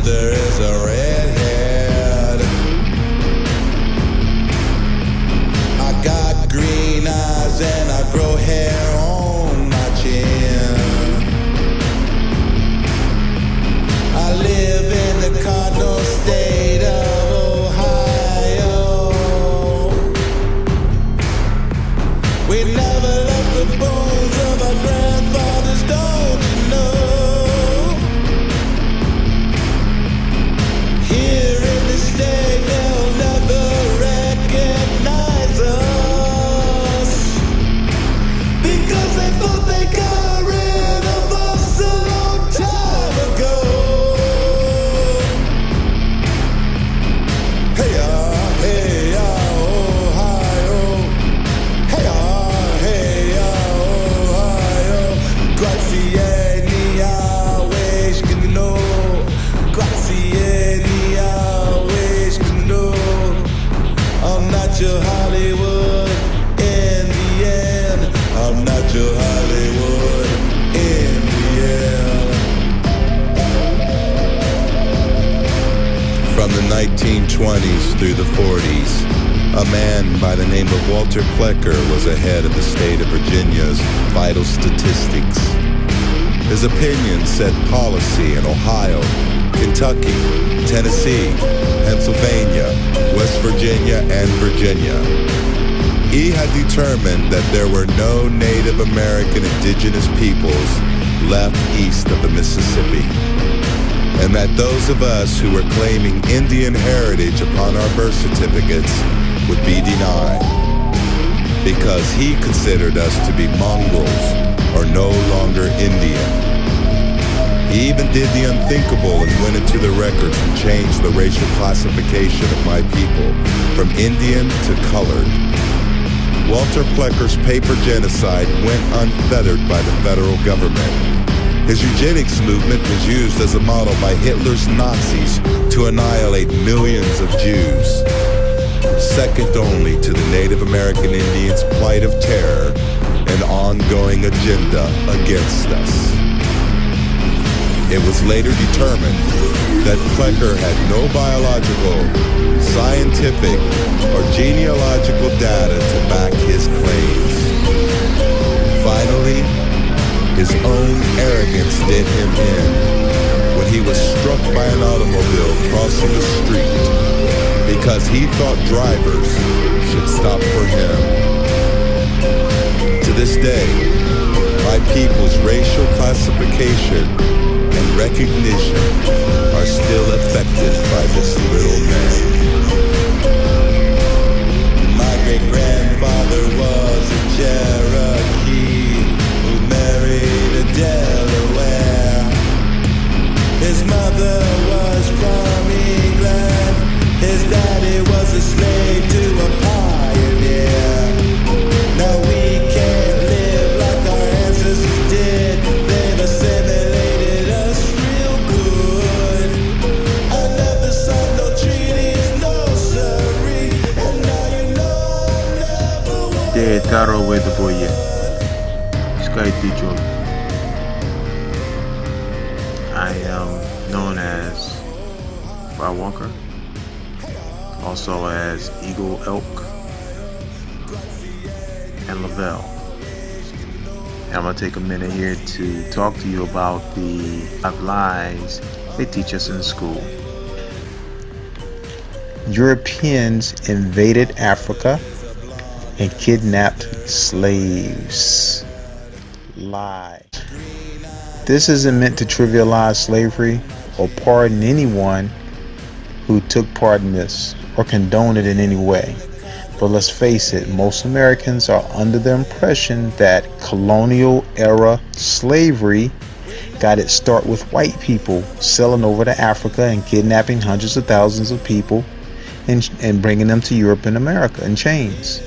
sister is a redhead. I got green eyes and I grow hair on my chin. I live in the cardinal state of Ohio. We never left the bones of our grandfathers, don't you know? Here in the state they'll never recognize us, because they thought they got rid of us a long time ago. Hey, Ohio. Hey, Ohio. Grazie mia, wish to know. Grazie mia, wish to know. I'm not your Hollywood in the end. I'm not your Hollywood in the end. From the 1920s through the 40s, a man by the name of Walter Plecker was ahead of the state of Virginia's vital statistics. His opinion set policy in Ohio, Kentucky, Tennessee, Pennsylvania, West Virginia, and Virginia. He had determined that there were no Native American indigenous peoples left east of the Mississippi, and that those of us who were claiming Indian heritage upon our birth certificates would be denied, because he considered us to be mongrels or no longer Indian. He even did the unthinkable and went into the records and changed the racial classification of my people from Indian to colored. Walter Plecker's paper genocide went unfettered by the federal government. His eugenics movement was used as a model by Hitler's Nazis to annihilate millions of Jews, second only to the Native American Indians' plight of terror and ongoing agenda against us. It was later determined that Plecker had no biological, scientific, or genealogical data to back his claims. Finally, his own arrogance did him in when he was struck by an automobile crossing the street because he thought drivers should stop for him. To this day, my people's racial classification and recognition are still affected by this little man. My great-grandfather was a Cherokee who married a Delaware. His mother was from England. His daddy was a slave to a pioneer. Now we can't live like our ancestors did. They've assimilated us real good. I never signed no treaties, no siree. And now you know I never will. Dead Taro with the boy, Sky teacher. I am known as Walker, also as Eagle, Elk, and Lavelle. And I'm going to take a minute here to talk to you about the 5 lies they teach us in school. Europeans invaded Africa and kidnapped slaves. Lie. This isn't meant to trivialize slavery or pardon anyone who took part in this or condone it in any way. But let's face it, most Americans are under the impression that colonial era slavery got its start with white people selling over to Africa and kidnapping hundreds of thousands of people and bringing them to Europe and America in chains.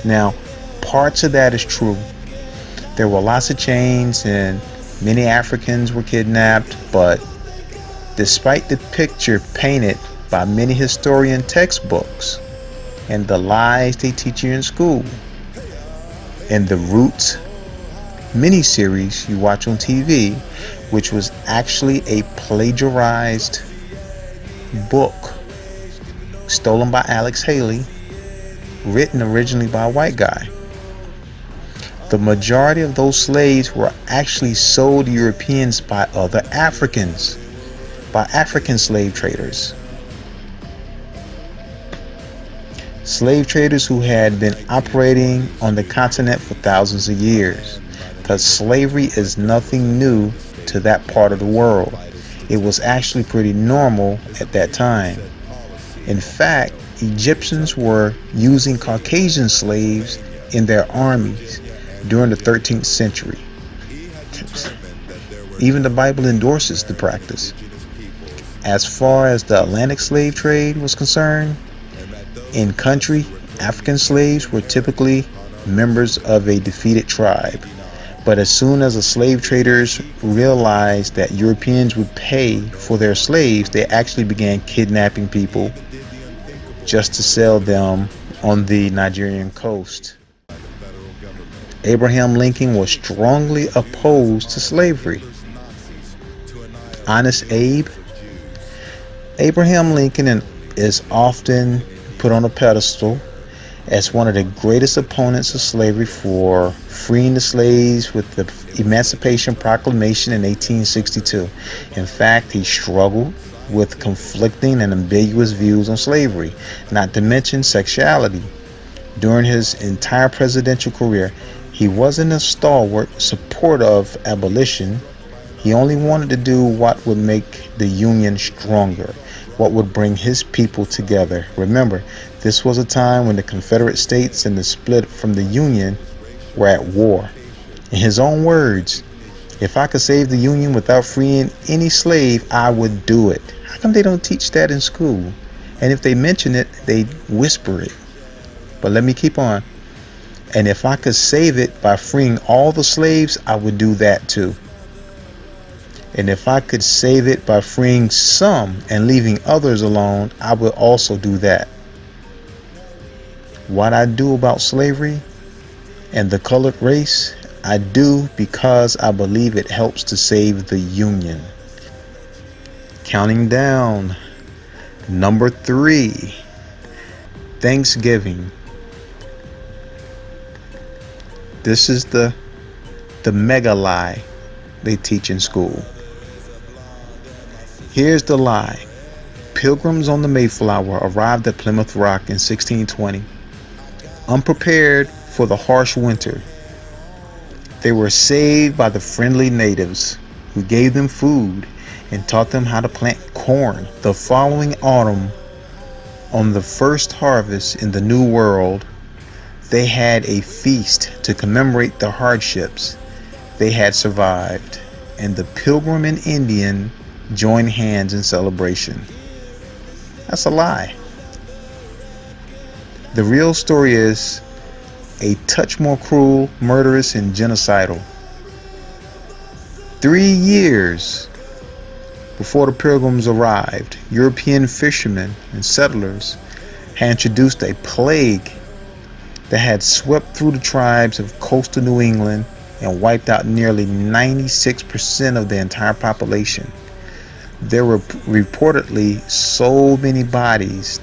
Now, parts of that is true. There were lots of chains and many Africans were kidnapped, but despite the picture painted by many historian textbooks and the lies they teach you in school and the Roots miniseries you watch on TV, which was actually a plagiarized book stolen by Alex Haley, written originally by a white guy. The majority of those slaves were actually sold to Europeans by other Africans, by African slave traders. Slave traders who had been operating on the continent for thousands of years, because slavery is nothing new to that part of the world. It was actually pretty normal at that time. In fact, Egyptians were using Caucasian slaves in their armies during the 13th century. Even the Bible endorses the practice. As far as the Atlantic slave trade was concerned, in country, African slaves were typically members of a defeated tribe. But as soon as the slave traders realized that Europeans would pay for their slaves, they actually began kidnapping people just to sell them on the Nigerian coast. Abraham Lincoln was strongly opposed to slavery. Honest Abe. Abraham Lincoln is often put on a pedestal as one of the greatest opponents of slavery for freeing the slaves with the Emancipation Proclamation in 1862. In fact, he struggled with conflicting and ambiguous views on slavery, not to mention sexuality. During his entire presidential career, he wasn't a stalwart supporter of abolition. He only wanted to do what would make the Union stronger, what would bring his people together. Remember, this was a time when the Confederate States and the split from the Union were at war. In his own words, if I could save the Union without freeing any slave, I would do it. How come they don't teach that in school? And if they mention it, they whisper it. But let me keep on. And if I could save it by freeing all the slaves, I would do that too. And if I could save it by freeing some and leaving others alone, I would also do that. What I do about slavery and the colored race, I do because I believe it helps to save the Union. Counting down. Number 3. Thanksgiving. This is the mega lie they teach in school. Here's the lie. Pilgrims on the Mayflower arrived at Plymouth Rock in 1620, unprepared for the harsh winter. They were saved by the friendly natives who gave them food and taught them how to plant corn. The following autumn, on the first harvest in the New World, they had a feast to commemorate the hardships they had survived, and the Pilgrim and Indian joined hands in celebration. That's a lie. The real story is a touch more cruel, murderous, and genocidal. 3 years before the Pilgrims arrived, European fishermen and settlers had introduced a plague that had swept through the tribes of coastal New England and wiped out nearly 96% of the entire population. There were reportedly so many bodies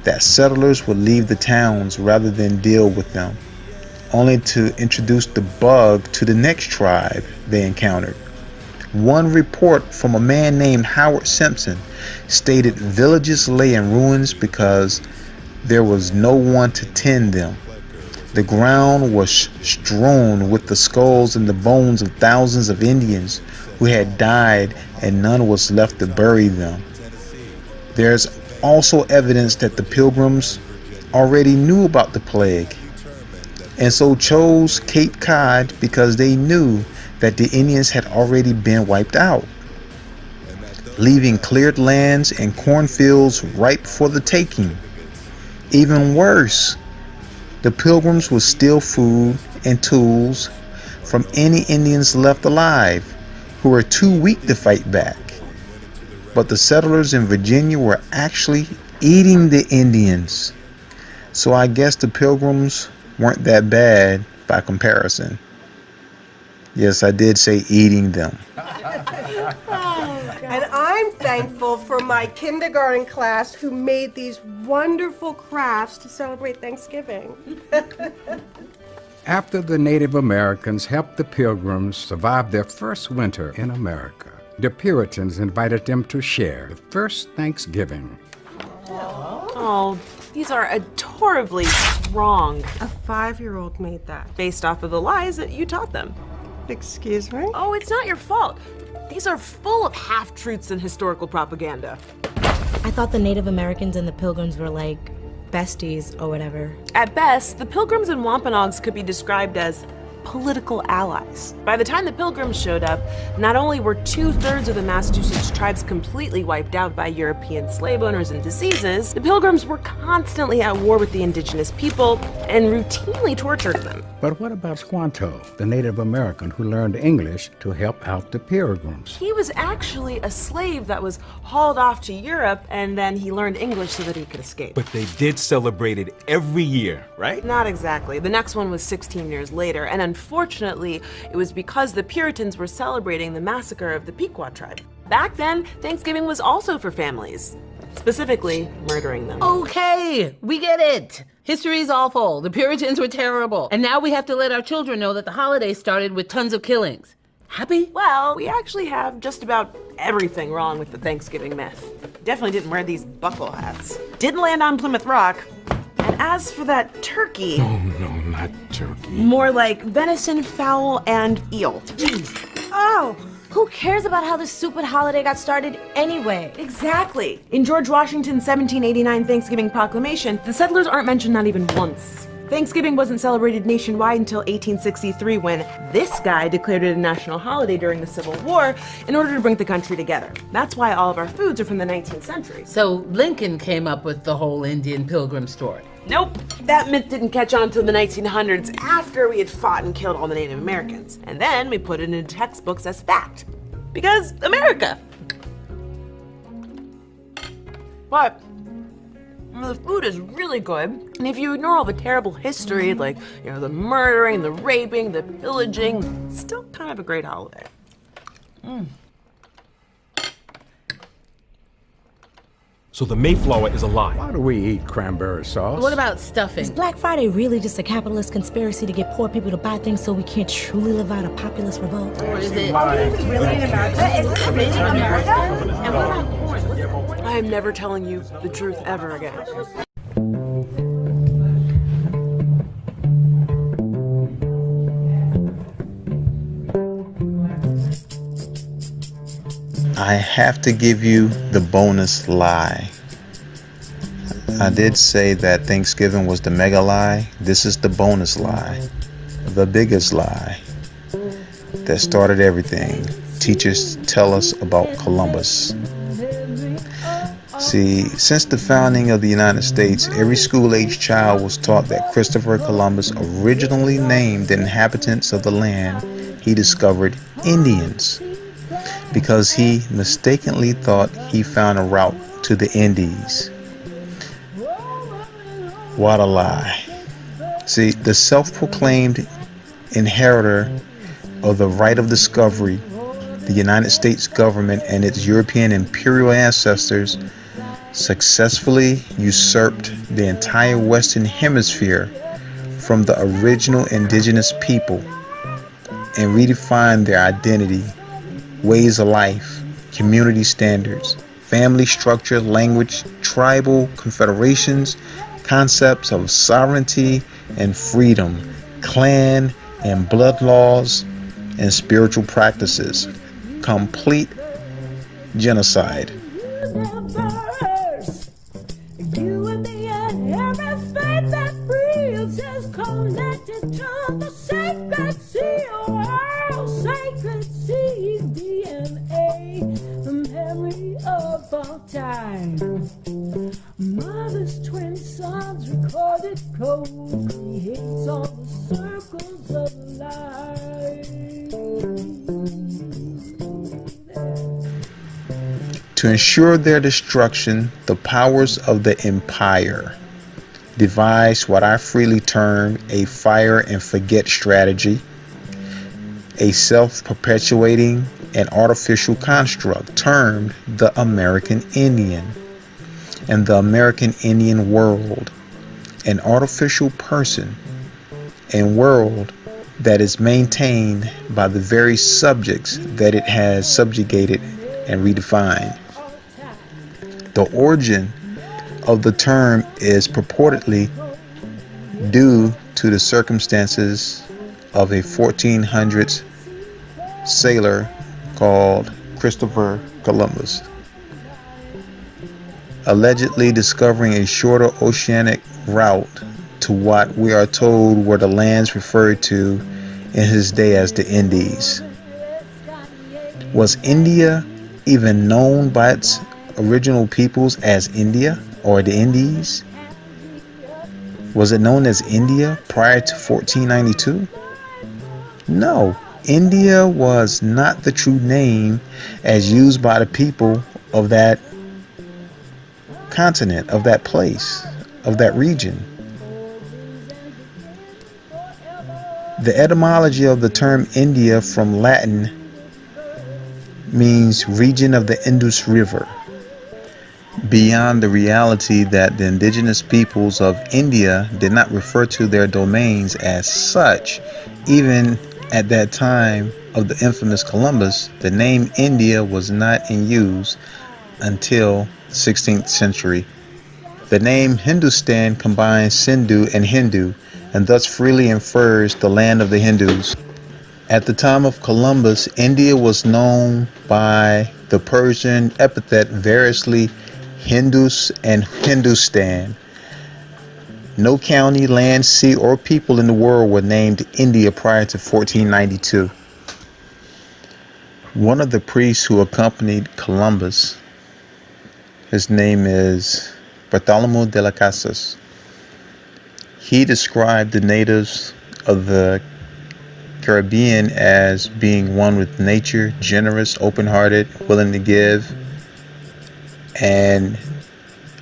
that settlers would leave the towns rather than deal with them, only to introduce the bug to the next tribe they encountered. One report from a man named Howard Simpson stated villages lay in ruins because there was no one to tend them. The ground was strewn with the skulls and the bones of thousands of Indians who had died, and none was left to bury them. There's also evidence that the Pilgrims already knew about the plague, and so chose Cape Cod because they knew that the Indians had already been wiped out, leaving cleared lands and cornfields ripe for the taking. Even worse, the Pilgrims would steal food and tools from any Indians left alive who were too weak to fight back. But the settlers in Virginia were actually eating the Indians. So I guess the Pilgrims weren't that bad by comparison. Yes, I did say eating them. And I'm thankful for my kindergarten class who made these wonderful crafts to celebrate Thanksgiving. After the Native Americans helped the Pilgrims survive their first winter in America, the Puritans invited them to share the first Thanksgiving. Oh, these are adorably wrong. A 5-year-old made that. Based off of the lies that you taught them. Excuse me? Oh, it's not your fault. These are full of half-truths and historical propaganda. I thought the Native Americans and the Pilgrims were like besties or whatever. At best, the Pilgrims and Wampanoags could be described as political allies. By the time the Pilgrims showed up, not only were 2/3 of the Massachusetts tribes completely wiped out by European slave owners and diseases, the Pilgrims were constantly at war with the indigenous people and routinely tortured them. But what about Squanto, the Native American who learned English to help out the Pilgrims? He was actually a slave that was hauled off to Europe, and then he learned English so that he could escape. But they did celebrate it every year, right? Not exactly. The next one was 16 years later, and unfortunately, it was because the Puritans were celebrating the massacre of the Pequot tribe. Back then, Thanksgiving was also for families, specifically murdering them. Okay, we get it. History's awful. The Puritans were terrible. And now we have to let our children know that the holiday started with tons of killings. Happy? Well, we actually have just about everything wrong with the Thanksgiving myth. Definitely didn't wear these buckle hats. Didn't land on Plymouth Rock. And as for that turkey... No, not turkey. More like venison, fowl, and eel. Oh! Who cares about how this stupid holiday got started anyway? Exactly. In George Washington's 1789 Thanksgiving Proclamation, the settlers aren't mentioned not even once. Thanksgiving wasn't celebrated nationwide until 1863 when this guy declared it a national holiday during the Civil War in order to bring the country together. That's why all of our foods are from the 19th century. So Lincoln came up with the whole Indian Pilgrim story. Nope, that myth didn't catch on until the 1900s after we had fought and killed all the Native Americans. And then we put it in textbooks as fact. Because America. But the food is really good, and if you ignore all the terrible history, like, the murdering, the raping, the pillaging, it's still kind of a great holiday. So the Mayflower is a lie. Why do we eat cranberry sauce? What about stuffing? Is Black Friday really just a capitalist conspiracy to get poor people to buy things so we can't truly live out a populist revolt? Or is it... Really in America? Is this really in America? And what about corn? I am never telling you the truth ever again. I have to give you the bonus lie. I did say that Thanksgiving was the mega lie. This is the bonus lie, the biggest lie that started everything. Teachers tell us about Columbus. See, since the founding of the United States, every school-age child was taught that Christopher Columbus originally named the inhabitants of the land he discovered Indians, because he mistakenly thought he found a route to the Indies. What a lie. See, the self-proclaimed inheritor of the right of discovery, the United States government and its European imperial ancestors successfully usurped the entire Western Hemisphere from the original indigenous people and redefined their identity, ways of life, community standards, family structure, language, tribal confederations, concepts of sovereignty and freedom, clan and blood laws, and spiritual practices. Complete genocide. You and me and every faith that breathes is connected to the sacred seal, world sacred seed, DNA, the memory of all time. Mother's twin sons recorded code creates all the circles of life. To ensure their destruction, the powers of the empire devised what I freely term a fire and forget strategy. a self-perpetuating and artificial construct termed the American Indian and the American Indian world, an artificial person and world that is maintained by the very subjects that it has subjugated and redefined. The origin of the term is purportedly due to the circumstances of a 1400s sailor called Christopher Columbus, allegedly discovering a shorter oceanic route to what we are told were the lands referred to in his day as the Indies. Was India even known by its original peoples as India or the Indies? Was it known as India prior to 1492? No, India was not the true name as used by the people of that continent, of that place, of that region. The etymology of the term India from Latin means region of the Indus River. Beyond the reality that the indigenous peoples of India did not refer to their domains as such, even at that time of the infamous Columbus, the name India was not in use until the 16th century. The name Hindustan combines Sindhu and Hindu, and thus freely infers the land of the Hindus. At the time of Columbus, India was known by the Persian epithet variously Hindus and Hindustan. No county, land, sea, or people in the world were named India prior to 1492. One of the priests who accompanied Columbus, his name is Bartholomew de las Casas. He described the natives of the Caribbean as being one with nature, generous, open-hearted, willing to give, and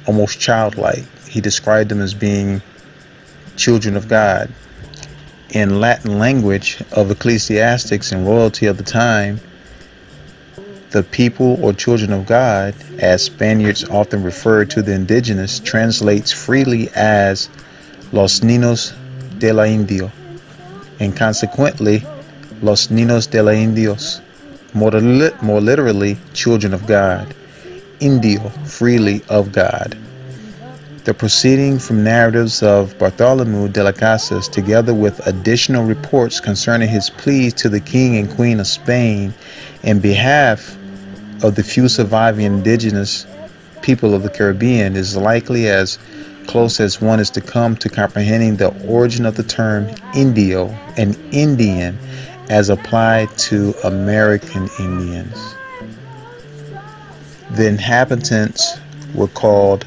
almost childlike. He described them as being children of God. In Latin language of ecclesiastics and royalty of the time, the people or children of God, as Spaniards often referred to the indigenous, translates freely as Los Niños de la Indio, and consequently Los Niños de la Indios, more literally children of God, Indio, freely of God. The proceeding from narratives of Bartholomew de las Casas, together with additional reports concerning his pleas to the King and Queen of Spain in behalf of the few surviving indigenous people of the Caribbean, is likely as close as one is to come to comprehending the origin of the term Indio and Indian as applied to American Indians. The inhabitants were called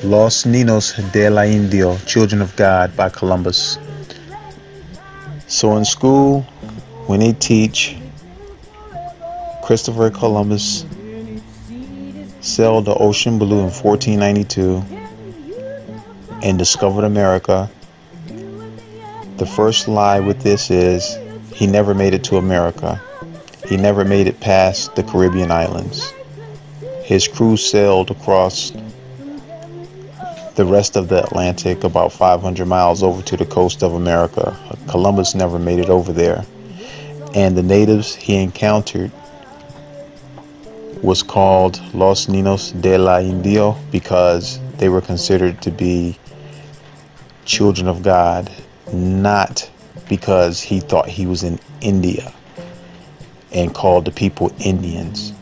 Los Niños de la Indio, children of God, by Columbus. So in school, when they teach Christopher Columbus sailed the ocean blue in 1492 and discovered America, the first lie with this is he never made it to America. He never made it past the Caribbean islands. His crew sailed across the rest of the Atlantic about 500 miles over to the coast of America. Columbus never made it over there. And the natives he encountered was called Los Niños de la Indio because they were considered to be children of God, not because he thought he was in India and called the people Indians,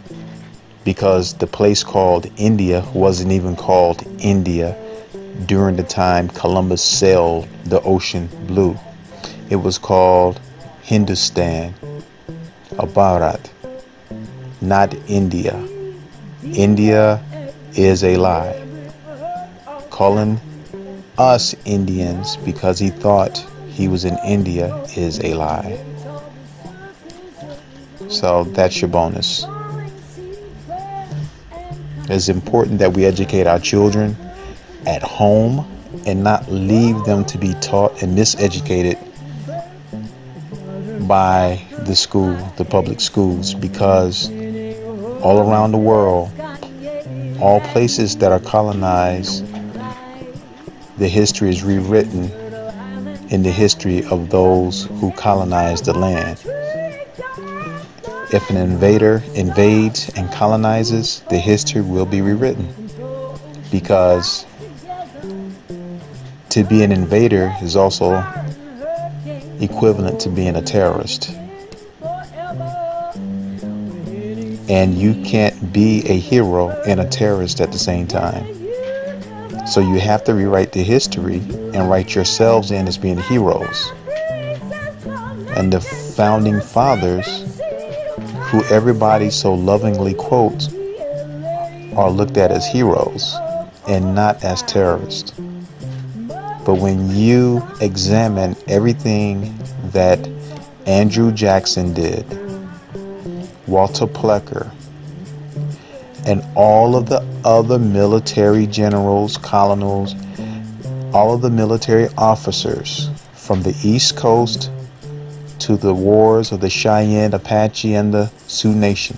because the place called India wasn't even called India during the time Columbus sailed the ocean blue. It was called Hindustan, Bharat, not India. India is a lie. Calling us Indians because he thought he was in India is a lie. So that's your bonus. It's important that we educate our children at home and not leave them to be taught and miseducated by the public schools, because all around the world, all places that are colonized, the history is rewritten in the history of those who colonized the land. If an invader invades and colonizes, the history will be rewritten, because to be an invader is also equivalent to being a terrorist. And you can't be a hero and a terrorist at the same time. So you have to rewrite the history and write yourselves in as being heroes. And the founding fathers, who everybody so lovingly quotes, are looked at as heroes and not as terrorists. But when you examine everything that Andrew Jackson did, Walter Plecker, and all of the other military generals, colonels, all of the military officers from the East Coast to the wars of the Cheyenne, Apache, and the Sioux Nation,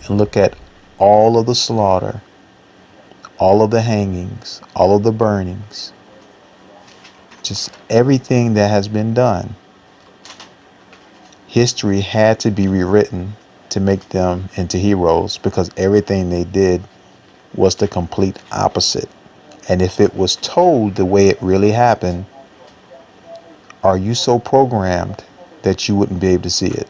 and look at all of the slaughter, all of the hangings, all of the burnings, just everything that has been done, history had to be rewritten to make them into heroes, because everything they did was the complete opposite. And if it was told the way it really happened, are you so programmed that you wouldn't be able to see it?